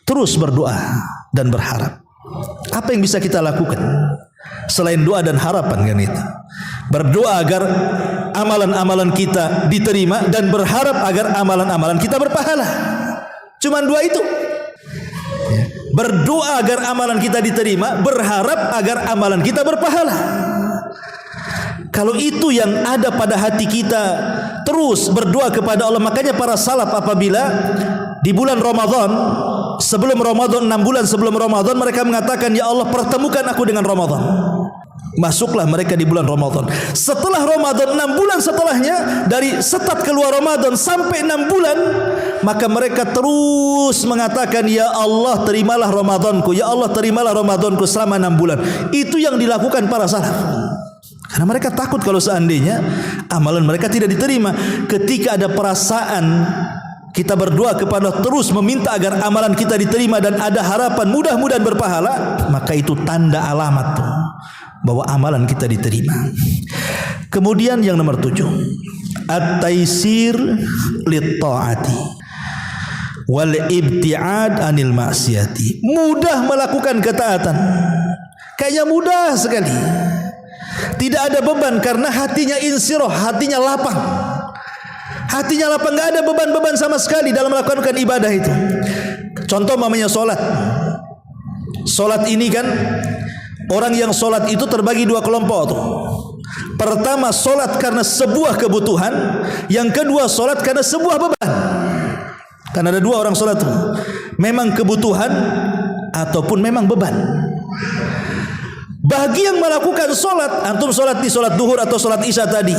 Terus berdoa dan berharap. Apa yang bisa kita lakukan selain doa dan harapan kan itu? Berdoa agar amalan-amalan kita diterima dan berharap agar amalan-amalan kita berpahala. Cuman dua itu. Berdoa agar amalan kita diterima, berharap agar amalan kita berpahala. Kalau itu yang ada pada hati kita, terus berdoa kepada Allah. Makanya para salaf apabila di bulan Ramadan, sebelum Ramadan, 6 bulan sebelum Ramadan, mereka mengatakan, ya Allah, pertemukan aku dengan Ramadan. Masuklah mereka di bulan Ramadan. Setelah Ramadan, 6 bulan setelahnya, dari start keluar Ramadan sampai 6 bulan, maka mereka terus mengatakan, ya Allah, terimalah Ramadanku, ya Allah, terimalah Ramadanku selama 6 bulan. Itu yang dilakukan para salaf. Karena mereka takut kalau seandainya amalan mereka tidak diterima. Ketika ada perasaan kita berdoa kepada Allah, terus meminta agar amalan kita diterima dan ada harapan mudah-mudahan berpahala, maka itu tanda alamat tuh bahwa amalan kita diterima. Kemudian yang nomor 7, at-taisir lit-ta'ati wal ibti'ad anil ma'siyati. Mudah melakukan ketaatan. Kayaknya mudah sekali. Tidak ada beban karena hatinya insirah, hatinya lapang. Hatinya lapang, enggak ada beban-beban sama sekali dalam melakukan ibadah itu. Contoh namanya salat. Salat ini kan, orang yang salat itu terbagi dua kelompok tuh. Pertama, salat karena sebuah kebutuhan, yang kedua salat karena sebuah beban. Kan ada dua orang salat tuh. Memang kebutuhan ataupun memang beban. Bagi yang melakukan solat, antum solat di solat duhur atau solat isya tadi,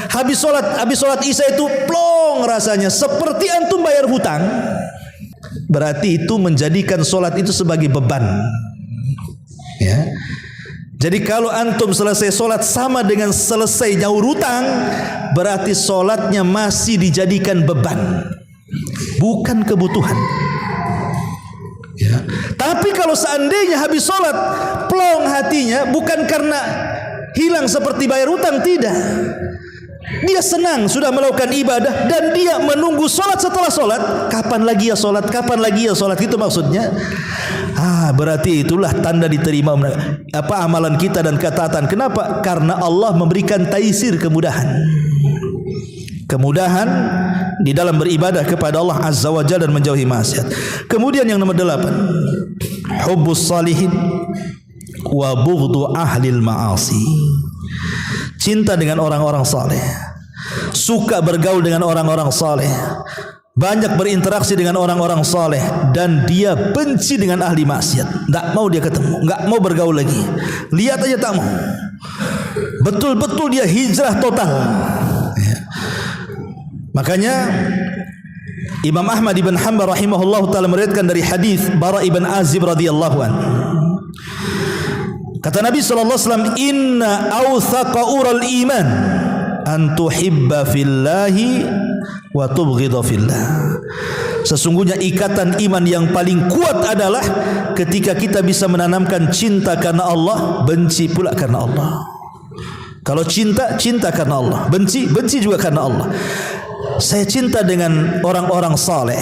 habis solat isya itu plong rasanya seperti antum bayar hutang. Berarti itu menjadikan solat itu sebagai beban. Ya. Jadi kalau antum selesai solat sama dengan selesai nyaur hutang, berarti solatnya masih dijadikan beban, bukan kebutuhan. Ya. Tapi kalau seandainya habis sholat plong hatinya, bukan karena hilang seperti bayar hutang, tidak. Dia senang sudah melakukan ibadah dan dia menunggu sholat setelah sholat. Kapan lagi ya sholat? Kapan lagi ya sholat? Itu maksudnya. Berarti itulah tanda diterima amalan kita dan ketaatan. Kenapa? Karena Allah memberikan taisir, kemudahan. Kemudahan di dalam beribadah kepada Allah Azza wa Jalla dan menjauhi maksiat. Kemudian yang nomor 8, hubbus salihin wa bughdhu ahlil ma'asi. Cinta dengan orang-orang saleh, suka bergaul dengan orang-orang saleh, banyak berinteraksi dengan orang-orang saleh, dan dia benci dengan ahli maksiat. Tak mau dia ketemu, enggak mau bergaul lagi. Lihat aja tak mau. Betul-betul dia hijrah total. Makanya Imam Ahmad ibn Hanbal rahimahullahu taala meriwayatkan dari hadis Bara ibn Azib radhiyallahu anhu. Kata Nabi sallallahu alaihi wasallam, "Inna awthaqa ural iman an tuhibba fillahi wa tubghidha fillah." Sesungguhnya ikatan iman yang paling kuat adalah ketika kita bisa menanamkan cinta karena Allah, benci pula karena Allah. Kalau cinta, cinta karena Allah, benci, benci juga karena Allah. Saya cinta dengan orang-orang saleh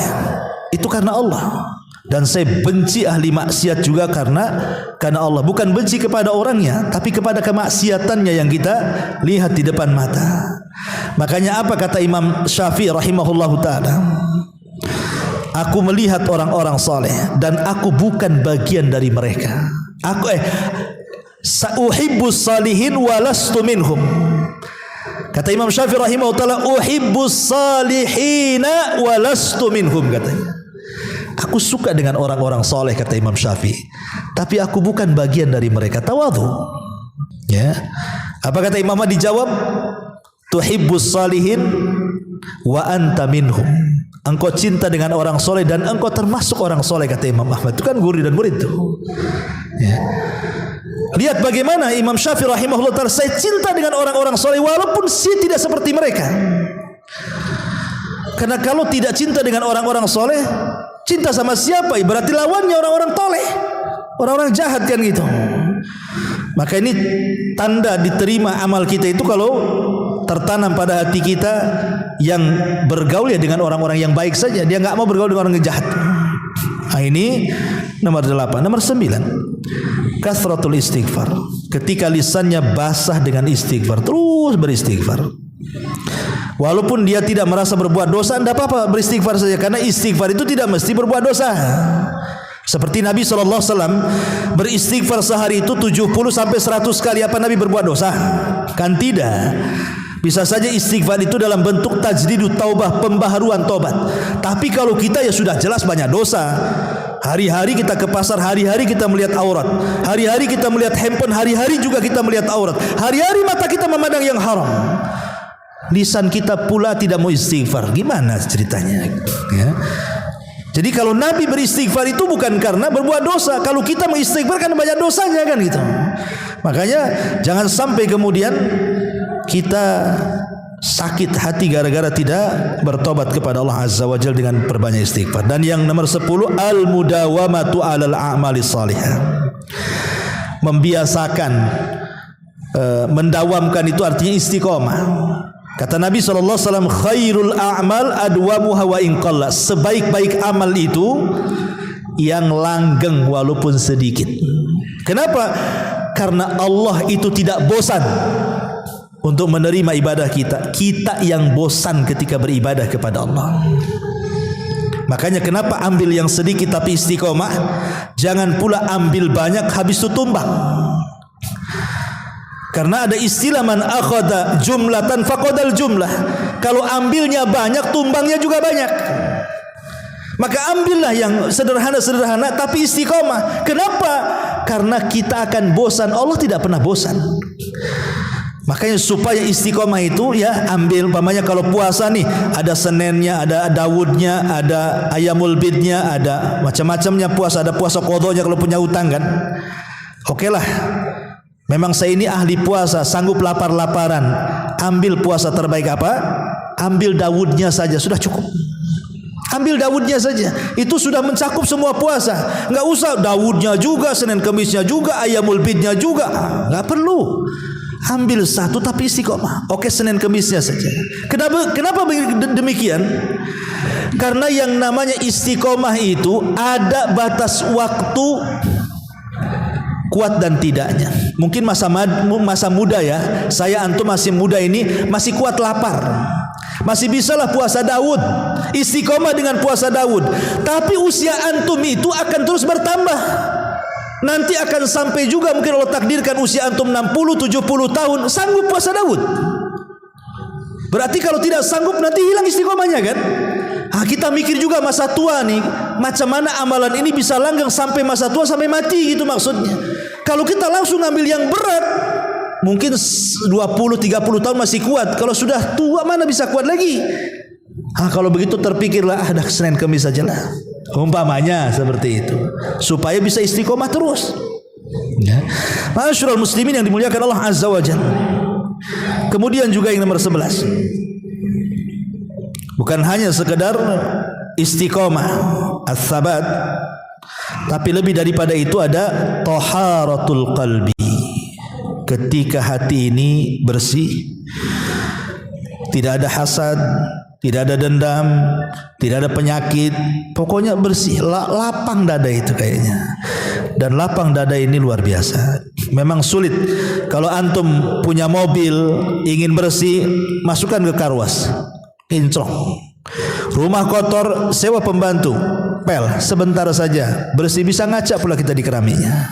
itu karena Allah, dan saya benci ahli maksiat juga karena Allah. Bukan benci kepada orangnya, tapi kepada kemaksiatannya yang kita lihat di depan mata. Makanya apa kata Imam Syafi'i rahimahullahu taala? Aku melihat orang-orang saleh dan aku bukan bagian dari mereka. Sa'uhibbus salihin walastu minhum. Kata Imam Syafi'i rahimahullah taala, uhibbus salihina wa lastu minhum, katanya. Aku suka dengan orang-orang soleh, kata Imam Syafi'i, tapi aku bukan bagian dari mereka. Tawadhu. Ya. Apa kata Imam Ahmad dijawab? Tuhibbus salihin wa anta minhum. Engkau cinta dengan orang soleh dan engkau termasuk orang soleh, kata Imam Ahmad. Itu kan guru dan murid itu. Ya. Lihat bagaimana Imam Syafi'i rahimahullah ta'ala, saya cinta dengan orang-orang soleh walaupun saya tidak seperti mereka. Karena kalau tidak cinta dengan orang-orang soleh, cinta sama siapa? Berarti lawannya orang-orang toleh, orang-orang jahat kan gitu. Maka ini tanda diterima amal kita itu kalau tertanam pada hati kita yang bergaul ya dengan orang-orang yang baik saja. Dia nggak mau bergaul dengan orang yang jahat. Nah, ini nomor 8. Nomor 9, kasratul istighfar. Ketika lisannya basah dengan istighfar, terus beristighfar. Walaupun dia tidak merasa berbuat dosa, tidak apa-apa, beristighfar saja. Karena istighfar itu tidak mesti berbuat dosa. Seperti Nabi SAW beristighfar sehari itu 70 sampai 100 kali. Apa Nabi berbuat dosa? Kan tidak. Bisa saja istighfar itu dalam bentuk tajdidut taubah, pembaharuan tobat. Tapi kalau kita ya sudah jelas banyak dosa. Hari-hari kita ke pasar, hari-hari kita melihat aurat, hari-hari kita melihat handphone, hari-hari juga kita melihat aurat, hari-hari mata kita memandang yang haram. Lisan kita pula tidak mau istighfar. Gimana ceritanya? Ya. Jadi kalau Nabi beristighfar itu bukan karena berbuat dosa. Kalau kita mengistighfar kan banyak dosanya kan gitu. Makanya jangan sampai kemudian kita sakit hati gara-gara tidak bertobat kepada Allah Azza wa Jalla dengan perbanyak istighfar. Dan yang nomor 10, al-mudawamatu 'alal a'mali shalihah. Membiasakan, mendawamkan itu artinya istiqomah. Kata Nabi SAW, khairul a'mal adwamuha wa in qalla. Sebaik-baik amal itu yang langgeng walaupun sedikit. Kenapa? Karena Allah itu tidak bosan untuk menerima ibadah kita. Kita yang bosan ketika beribadah kepada Allah. Makanya kenapa ambil yang sedikit tapi istiqomah. Jangan pula ambil banyak habis itu tumbang. Karena ada istilah man akhadha jumlatan faqadal jumlah. Kalau ambilnya banyak, tumbangnya juga banyak. Maka ambillah yang sederhana-sederhana tapi istiqomah. Kenapa? Karena kita akan bosan. Allah tidak pernah bosan. Makanya supaya istiqomah itu ya ambil, umpamanya kalau puasa nih ada Seninnya, ada Daudnya, ada Ayamul Bidnya, ada macam-macamnya puasa, ada puasa qadhonya kalau punya utang kan. Oke lah. Memang saya ini ahli puasa, sanggup lapar-laparan. Ambil puasa terbaik apa? Ambil Daudnya saja, sudah cukup. Ambil Daudnya saja, itu sudah mencakup semua puasa. Enggak usah Daudnya juga, Senin Kemisnya juga, Ayamul Bidnya juga. Enggak perlu. Ambil satu tapi istiqomah. Oke, Senin Kemisnya saja. Kenapa demikian? Karena yang namanya istiqomah itu ada batas waktu kuat dan tidaknya. Mungkin masa muda ya, saya antum masih muda ini masih kuat lapar, masih bisalah puasa Daud, istiqomah dengan puasa Daud. Tapi usia antum itu akan terus bertambah. Nanti akan sampai juga mungkin Allah takdirkan usia antum 60-70 tahun sanggup puasa Daud. Berarti kalau tidak sanggup nanti hilang istiqomahnya kan? Kita mikir juga masa tua nih, macam mana amalan ini bisa langgeng sampai masa tua, sampai mati gitu maksudnya. Kalau kita langsung ngambil yang berat, mungkin 20-30 tahun masih kuat. Kalau sudah tua mana bisa kuat lagi? Kalau begitu terpikirlah ada Senin Kemis saja lah. Umpamanya seperti itu, supaya bisa istiqomah terus. Ya. Ma'asyiral muslimin yang dimuliakan Allah Azza wa Jalla. Kemudian juga yang nomor 11, bukan hanya sekedar istiqomah, as-sabat, tapi lebih daripada itu ada taharatul qalbi. Ketika hati ini bersih, tidak ada hasad, tidak ada dendam, tidak ada penyakit, pokoknya bersih, lapang dada itu kayaknya. Dan lapang dada ini luar biasa. Memang sulit. Kalau antum punya mobil ingin bersih, masukkan ke karwas, kinclong. Rumah kotor, sewa pembantu, pel, sebentar saja bersih, bisa ngaca pula kita di keraminya.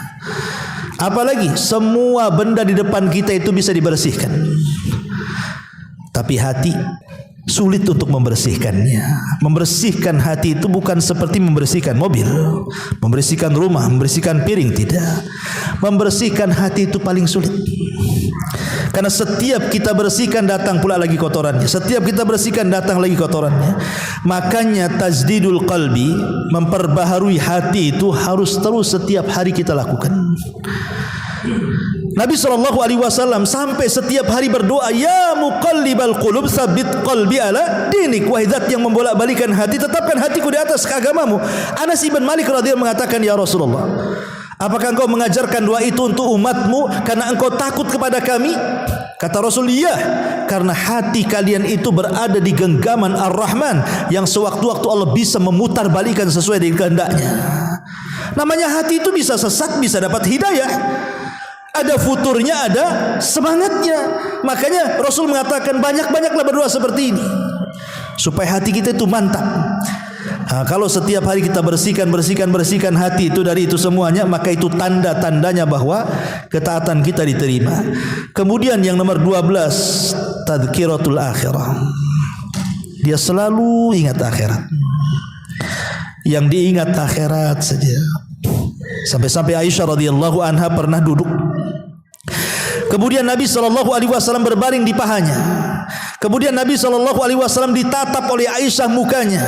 Apalagi semua benda di depan kita itu bisa dibersihkan. Tapi hati sulit untuk membersihkannya. Membersihkan hati itu bukan seperti membersihkan mobil, membersihkan rumah, membersihkan piring, tidak. Membersihkan hati itu paling sulit. Karena setiap kita bersihkan datang pula lagi kotorannya. Setiap kita bersihkan datang lagi kotorannya. Makanya tajdidul qalbi, memperbaharui hati itu harus terus setiap hari kita lakukan. Nabi SAW sampai setiap hari berdoa, ya muqallibal qulub tsabbit qalbi ala dinik. Wahai zat yang membolak-balikan hati, tetapkan hatiku di atas keagamamu. Anas ibn Malik radhiyallahu mengatakan, ya Rasulullah, apakah engkau mengajarkan doa itu untuk umatmu karena engkau takut kepada kami? Kata Rasul, iya, karena hati kalian itu berada di genggaman Ar-Rahman yang sewaktu-waktu Allah bisa memutar balikan sesuai dengan kehendaknya. Namanya hati itu bisa sesat, bisa dapat hidayah. Ada futurnya, ada semangatnya. Makanya Rasul mengatakan banyak-banyaklah berdoa seperti ini supaya hati kita itu mantap. Kalau setiap hari kita bersihkan hati itu dari itu semuanya, maka itu tanda-tandanya bahwa ketaatan kita diterima. Kemudian yang nomor 12, tadhkiratul akhirah. Dia selalu ingat akhirat. Yang diingat akhirat saja. Sampai-sampai Aisyah radhiyallahu anha pernah duduk. Kemudian Nabi SAW berbaring di pahanya. Kemudian Nabi SAW ditatap oleh Aisyah mukanya.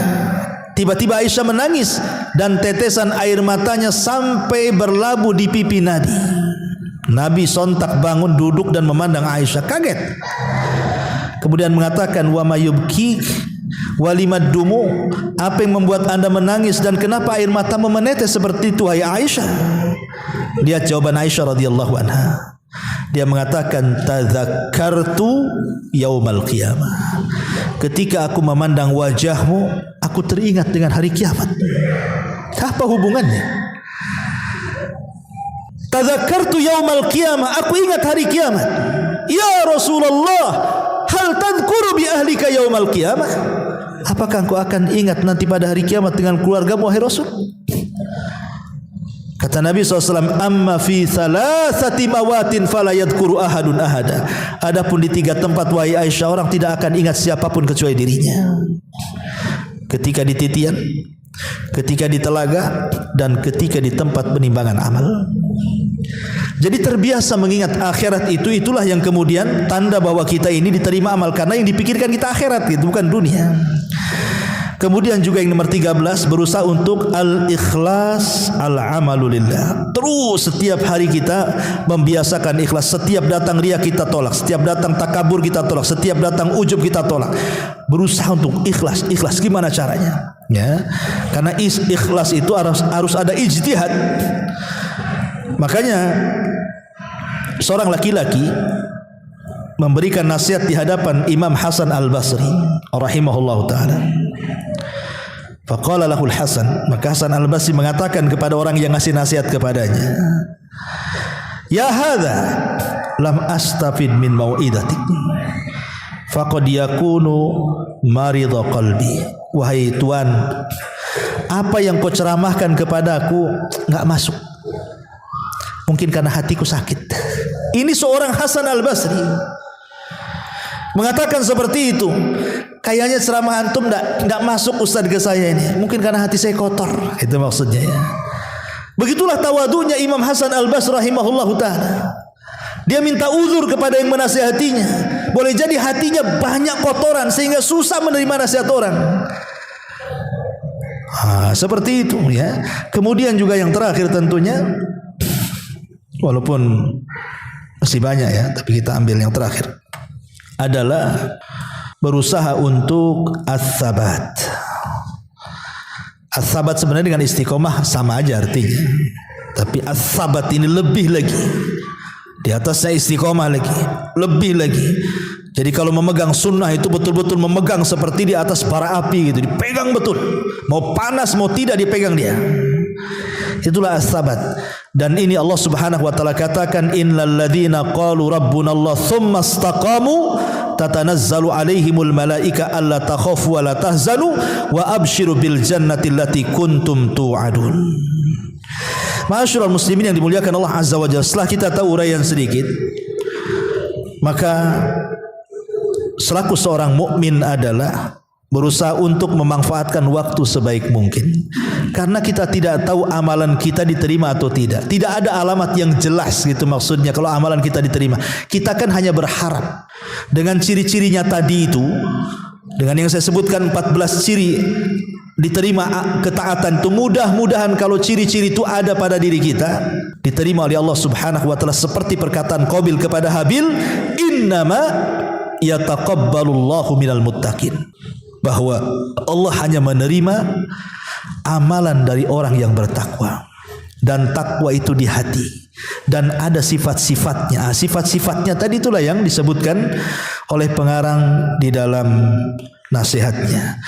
Tiba-tiba Aisyah menangis dan tetesan air matanya sampai berlabuh di pipi Nabi. Nabi sontak bangun duduk dan memandang Aisyah, kaget. Kemudian mengatakan, wa mayubki walimad dumu, apa yang membuat anda menangis dan kenapa air matamu menetes seperti itu, hai Aisyah? Lihat jawaban Aisyah radhiyallahu anha. Dia mengatakan, tadzakkartu yaumal qiyamah. Ketika aku memandang wajahmu, aku teringat dengan hari kiamat. Apa hubungannya? Tadzakkartu yaumal qiyamah, aku ingat hari kiamat. Ya Rasulullah, hal tadhkuru bi ahlika yaumal qiyamah? Apakah engkau akan ingat nanti pada hari kiamat dengan keluargamu, wahai Rasul? Kata Nabi SAW, amma fi thalathati mawatin fala yadhkuru ahadun ahada. Adapun di 3 tempat, wahai Aisyah, orang tidak akan ingat siapapun kecuali dirinya. Ketika di titian, ketika di telaga, dan ketika di tempat penimbangan amal. Jadi terbiasa mengingat akhirat itu, itulah yang kemudian tanda bahwa kita ini diterima amal, karena yang dipikirkan kita akhirat, itu bukan dunia. Kemudian juga yang nomor 13, berusaha untuk al-ikhlas al-amalulillah. Terus setiap hari kita membiasakan ikhlas. Setiap datang riya kita tolak, setiap datang takabur kita tolak, setiap datang ujub kita tolak. Berusaha untuk ikhlas. Ikhlas gimana caranya? Ya, karena ikhlas itu harus ada ijtihad. Makanya seorang laki-laki memberikan nasihat di hadapan Imam Hasan Al-Basri rahimahullahu taala. Faqala lahul Hasan, maka Hasan Al-Basri mengatakan kepada orang yang ngasih nasihat kepadanya, ya hadza lam astafid min mau'idatik faqad yakunu marida qalbi. Wahai tuan, apa yang kau ceramahkan kepadaku enggak masuk, mungkin karena hatiku sakit. Ini seorang Hasan Al-Basri mengatakan seperti itu. Kayaknya ceramah antum enggak masuk Ustaz ke saya ini, mungkin karena hati saya kotor. Itu maksudnya ya. Begitulah tawadunya Imam Hasan Al-Basri rahimahullahu taala. Dia minta uzur kepada yang menasihatinya. Boleh jadi hatinya banyak kotoran sehingga susah menerima nasihat orang. Seperti itu ya. Kemudian juga yang terakhir tentunya, walaupun masih banyak ya, tapi kita ambil yang terakhir, adalah berusaha untuk as-sabat. As-sabat sebenarnya dengan istiqomah sama aja artinya, tapi as-sabat ini lebih lagi. Di atasnya istiqomah lagi, lebih lagi. Jadi kalau memegang sunnah itu betul-betul memegang seperti di atas bara api gitu, dipegang betul. Mau panas mau tidak dipegang dia. Itulah as-sabat. Dan ini Allah Subhanahu wa taala katakan, innal ladzina qalu rabbunallah tsumma istaqamu tatanazzalu alaihimul malaika alla takhafu wa la tahzanu wa abshiru bil jannati allati kuntum tu'adun. Ma'asyiral muslimin yang dimuliakan Allah Azza wa Jalla, setelah kita tahu uraian sedikit, maka selaku seorang mukmin adalah berusaha untuk memanfaatkan waktu sebaik mungkin. Karena kita tidak tahu amalan kita diterima atau tidak. Tidak ada alamat yang jelas gitu maksudnya kalau amalan kita diterima. Kita kan hanya berharap dengan ciri-cirinya tadi itu, dengan yang saya sebutkan 14 ciri diterima ketaatan itu, mudah-mudahan kalau ciri-ciri itu ada pada diri kita, diterima oleh Allah Subhanahu wa taala seperti perkataan Qabil kepada Habil, innama yataqabbalullahu minal muttaqin, bahwa Allah hanya menerima amalan dari orang yang bertakwa, dan takwa itu di hati dan ada sifat-sifatnya. Sifat-sifatnya tadi itulah yang disebutkan oleh pengarang di dalam nasihatnya.